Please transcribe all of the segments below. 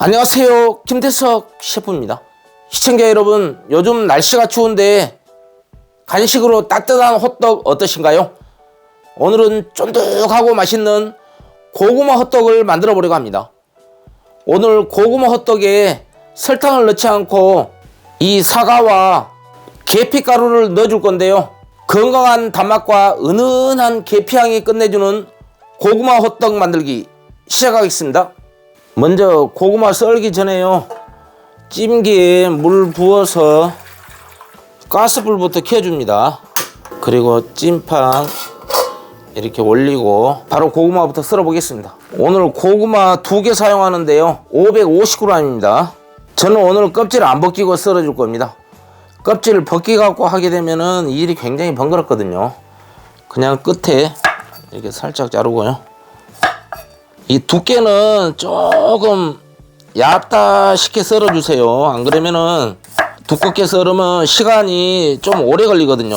안녕하세요, 김태석 셰프입니다. 시청자 여러분, 요즘 날씨가 추운데 간식으로 따뜻한 호떡 어떠신가요? 오늘은 쫀득하고 맛있는 고구마 호떡을 만들어 보려고 합니다. 오늘 고구마 호떡에 설탕을 넣지 않고 이 사과와 계피가루를 넣어줄 건데요, 건강한 단맛과 은은한 계피향이 끝내주는 고구마 호떡 만들기 시작하겠습니다. 먼저 고구마 썰기 전에요, 찜기에 물 부어서 가스불부터 켜줍니다. 그리고 찜판 이렇게 올리고 바로 고구마부터 썰어 보겠습니다. 오늘 고구마 2개 사용하는데요, 550g입니다. 저는 오늘 껍질을 안 벗기고 썰어 줄 겁니다. 껍질을 벗기 갖고 하게 되면은 일이 굉장히 번거롭거든요. 그냥 끝에 이렇게 살짝 자르고요. 이 두께는 조금 얇다시게 썰어 주세요. 안 그러면은 두껍게 썰으면 시간이 좀 오래 걸리거든요.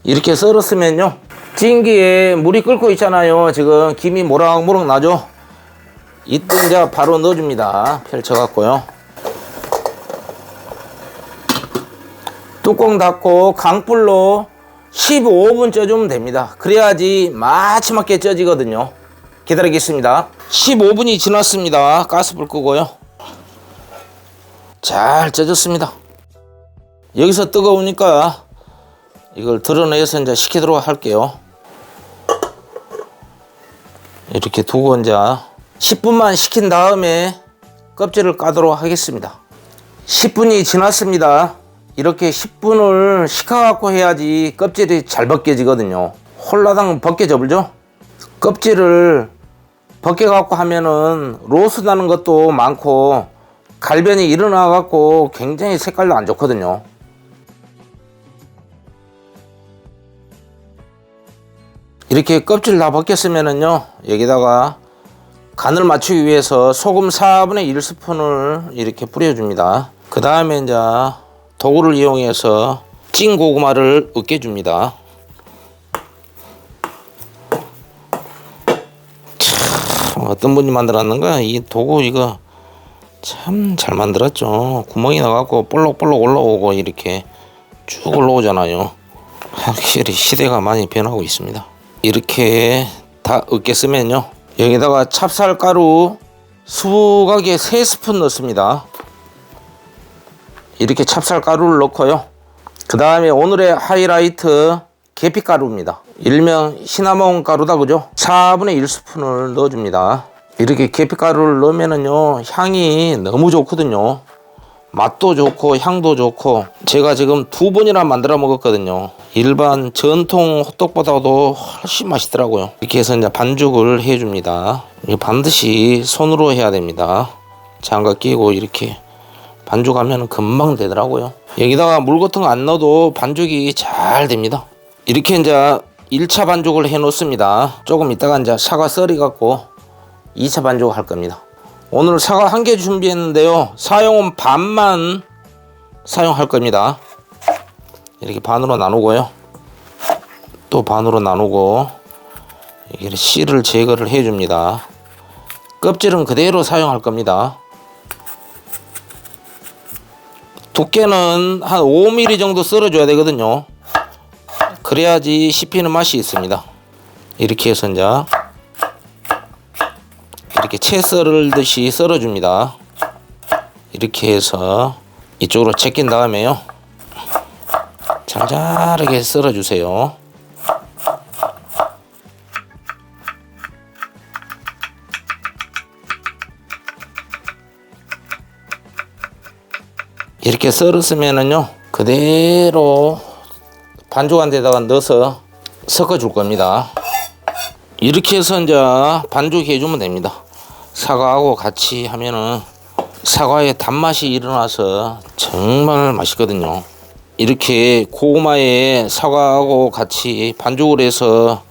이렇게 썰었으면요, 찜기에 물이 끓고 있잖아요. 지금 김이 모락모락 나죠. 이때 이제 바로 넣어줍니다. 펼쳐갖고요. 뚜껑 닫고 강불로 15분 쪄주면 됩니다. 그래야지 마지막에 쪄지거든요. 기다리겠습니다. 15분이 지났습니다. 가스불 끄고요. 잘 쪄졌습니다. 여기서 뜨거우니까 이걸 드러내서 이제 식히도록 할게요. 이렇게 두고 이제 10분만 식힌 다음에 껍질을 까도록 하겠습니다. 10분이 지났습니다. 이렇게 10분을 식혀갖고 해야지 껍질이 잘 벗겨지거든요. 홀라당 벗겨져 버죠. 껍질을 벗겨갖고 하면은 로스 나는 것도 많고 갈변이 일어나갖고 굉장히 색깔도 안 좋거든요. 이렇게 껍질 다 벗겼으면은요, 여기다가 간을 맞추기 위해서 소금 4분의 1스푼을 이렇게 뿌려줍니다. 그 다음에 이제 도구를 이용해서 찐 고구마를 으깨줍니다. 참, 어떤 분이 만들었는가? 이 도구 이거 참 잘 만들었죠. 구멍이 나갖고 볼록볼록 올라오고 이렇게 쭉 올라오잖아요. 확실히 시대가 많이 변하고 있습니다. 이렇게 다 으깼으면요, 여기다가 찹쌀가루 수각에 3스푼 넣습니다. 이렇게 찹쌀가루를 넣고요. 그 다음에 오늘의 하이라이트 계피가루입니다. 일명 시나몬 가루다 그죠? 4분의 1스푼을 넣어줍니다. 이렇게 계피가루를 넣으면은요, 향이 너무 좋거든요. 맛도 좋고 향도 좋고, 제가 지금 2번이나 만들어 먹었거든요. 일반 전통 호떡보다도 훨씬 맛있더라고요. 이렇게 해서 이제 반죽을 해줍니다. 이거 반드시 손으로 해야 됩니다. 장갑 끼고 이렇게 반죽하면 금방 되더라고요. 여기다가 물 같은 거 안 넣어도 반죽이 잘 됩니다. 이렇게 이제 1차 반죽을 해 놓습니다. 조금 이따가 이제 사과 썰이 갖고 2차 반죽을 할 겁니다. 오늘 사과 1개 준비했는데요, 사용은 반만 사용할 겁니다. 이렇게 반으로 나누고요, 또 반으로 나누고 이렇게 씨를 제거를 해 줍니다. 껍질은 그대로 사용할 겁니다. 두께는 한 5mm 정도 썰어줘야 되거든요. 그래야지 씹히는 맛이 있습니다. 이렇게 해서 이제 이렇게 채 썰듯이 썰어줍니다. 이렇게 해서 이쪽으로 제낀 다음에요, 잘잘하게 썰어주세요. 이렇게 썰었으면은요, 그대로 반죽한 데다가 넣어서 섞어 줄 겁니다. 이렇게 해서 이제 반죽해 주면 됩니다. 사과하고 같이 하면은 사과의 단맛이 일어나서 정말 맛있거든요. 이렇게 고구마에 사과하고 같이 반죽을 해서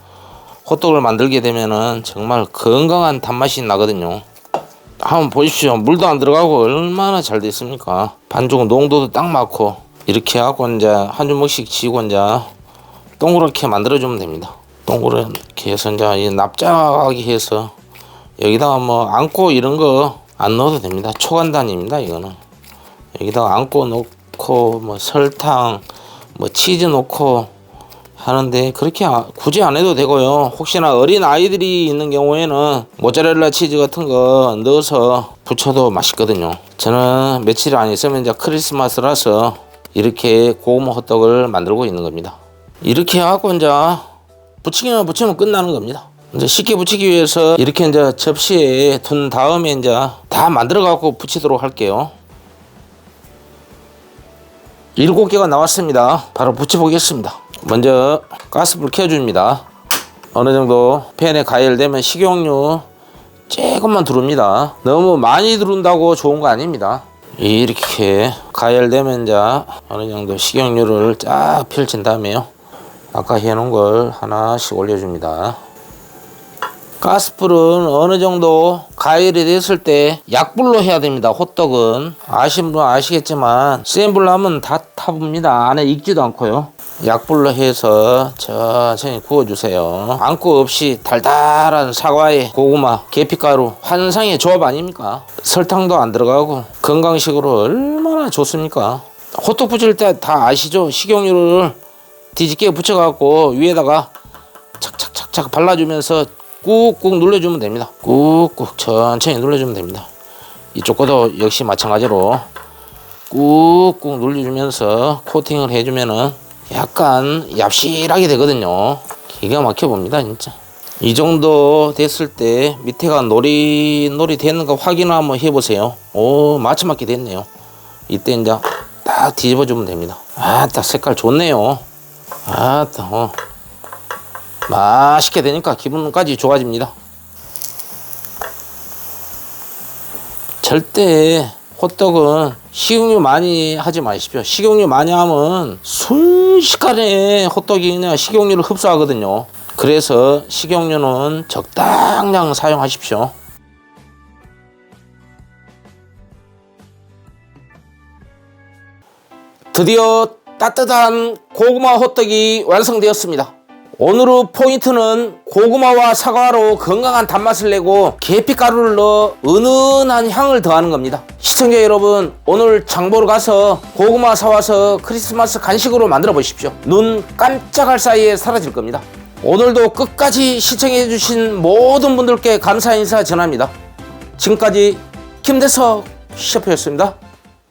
호떡을 만들게 되면은 정말 건강한 단맛이 나거든요. 한번 보십시오. 물도 안 들어가고 얼마나 잘 됐습니까? 반죽 농도도 딱 맞고, 이렇게 하고 이제 한 주먹씩 지고 이제 동그랗게 만들어주면 됩니다. 동그랗게 해서 이제 이 납작하게 해서 여기다가 뭐 앙꼬 이런 거 안 넣어도 됩니다. 초간단입니다. 이거는 여기다가 앙꼬 넣고 뭐 설탕 뭐 치즈 넣고 하는데 그렇게 굳이 안 해도 되고요. 혹시나 어린 아이들이 있는 경우에는 모짜렐라 치즈 같은 거 넣어서 부쳐도 맛있거든요. 저는 며칠 안 있으면 이제 크리스마스라서 이렇게 고구마 호떡을 만들고 있는 겁니다. 이렇게 하고 이제 부치기만 부치면 끝나는 겁니다. 이제 쉽게 부치기 위해서 이렇게 이제 접시에 둔 다음에 이제 다 만들어 갖고 부치도록 할게요. 7개가 나왔습니다. 바로 부쳐 보겠습니다. 먼저 가스불 켜줍니다. 어느 정도 팬에 가열되면 식용유 조금만 두릅니다. 너무 많이 두른다고 좋은 거 아닙니다. 이렇게 가열되면 이제 어느 정도 식용유를 쫙 펼친 다음에요. 아까 해놓은 걸 하나씩 올려줍니다. 가스불은 어느 정도 가열이 됐을 때 약불로 해야 됩니다. 호떡은 아시는 분은 아시겠지만 센 불로 하면 다 타봅니다. 안에 익지도 않고요. 약불로 해서 천천히 구워주세요. 앙꼬 없이 달달한 사과에 고구마, 계피가루 환상의 조합 아닙니까? 설탕도 안 들어가고 건강식으로 얼마나 좋습니까? 호떡 부칠 때 다 아시죠? 식용유를 뒤집게 붙여갖고 위에다가 착착착착 발라주면서 꾹꾹 눌러주면 됩니다. 꾹꾹 천천히 눌러주면 됩니다. 이쪽 것도 역시 마찬가지로 꾹꾹 눌러주면서 코팅을 해주면은 약간 얍실하게 되거든요. 기가 막혀 봅니다 진짜. 이 정도 됐을 때 밑에가 노릿노릿 됐는가 확인을 한번 해보세요. 오, 맞춰맞게 됐네요. 이때 이제 딱 뒤집어 주면 됩니다. 아따 색깔 좋네요. 아따 맛있게 되니까 기분까지 좋아집니다. 절대 호떡은 식용유 많이 하지 마십시오. 식용유 많이 하면 순식간에 호떡이 그냥 식용유를 흡수하거든요. 그래서 식용유는 적당량 사용하십시오. 드디어 따뜻한 고구마 호떡이 완성되었습니다. 오늘의 포인트는 고구마와 사과로 건강한 단맛을 내고 계피가루를 넣어 은은한 향을 더하는 겁니다. 시청자 여러분, 오늘 장보러 가서 고구마 사와서 크리스마스 간식으로 만들어 보십시오. 눈 깜짝할 사이에 사라질 겁니다. 오늘도 끝까지 시청해 주신 모든 분들께 감사 인사 전합니다. 지금까지 김대석 셰프였습니다.